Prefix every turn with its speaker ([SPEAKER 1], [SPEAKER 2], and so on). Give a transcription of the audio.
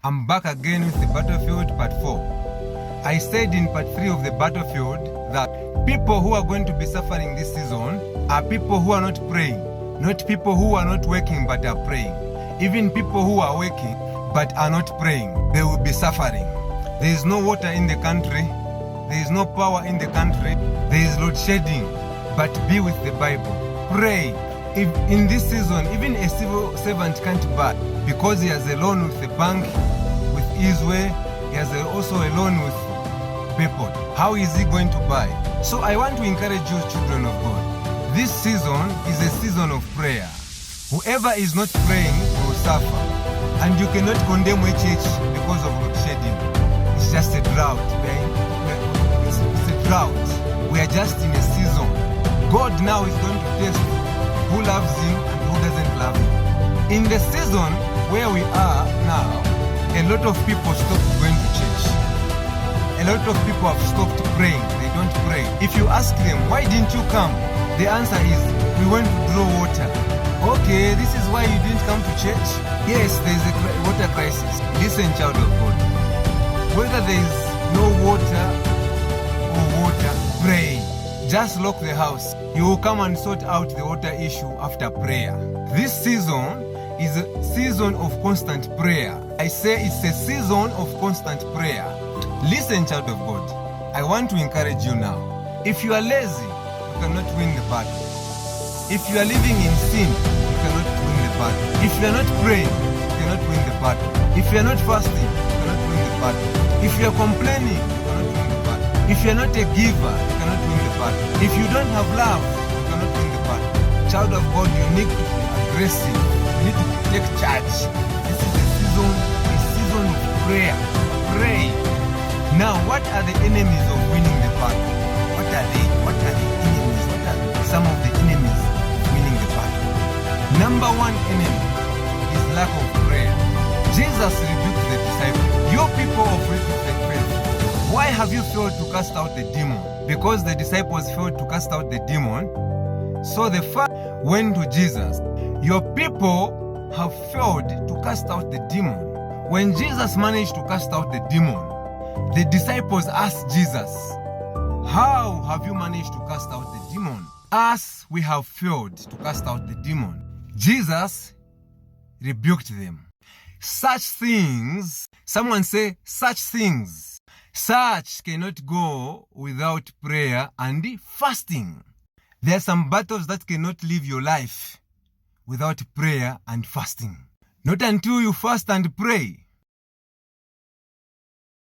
[SPEAKER 1] I'm back again with the Battlefield Part 4. I said in Part 3 of the Battlefield that people who are going to be suffering this season are people who are not praying, not people who are not working but are praying. Even people who are working but are not praying, they will be suffering. There is no water in the country, there is no power in the country, there is load shedding, but be with the Bible. Pray. If in this season, even a civil servant can't buy because he has a loan with the bank, with Easeway, he has also a loan with people. How is he going to buy? So I want to encourage you, children of God. This season is a season of prayer. Whoever is not praying will suffer. And you cannot condemn HH because of load shedding. It's just a drought. It's a drought. We are just in a season. God now is going to test who loves him and who doesn't love him. In the season where we are now, a lot of people stopped going to church. A lot of people have stopped praying. They don't pray. If you ask them, why didn't you come? The answer is, we went to draw water. Okay, this is why you didn't come to church? Yes, there is a water crisis. Listen, child of God. Whether there is no water or water, pray. Just lock the house. You will come and sort out the water issue after prayer. This season is a season of constant prayer. I say it's a season of constant prayer. Listen, child of God, I want to encourage you now. If you are lazy, you cannot win the battle. If you are living in sin, you cannot win the battle. If you are not praying, you cannot win the battle. If you are not fasting, you cannot win the battle. If you are complaining, you cannot win the battle. If you are not a giver, you cannot win the battle. If you don't have love, you cannot win the battle. Child of God, you need to be aggressive. You need to take charge. This is a season of prayer. Pray. Now, what are the enemies of winning the battle? What are they? What are the enemies? What are some of the enemies of winning the battle? Number one enemy is lack of prayer. Jesus rebuked the disciples. Your people of little faith. Why have you failed to cast out the demon? Because the disciples failed to cast out the demon. So the fact went to Jesus. Your people have failed to cast out the demon. When Jesus managed to cast out the demon, the disciples asked Jesus, how have you managed to cast out the demon? Us, we have failed to cast out the demon. Jesus rebuked them. Such things, someone say, such things. Such cannot go without prayer and fasting. There are some battles that cannot live your life without prayer and fasting. Not until you fast and pray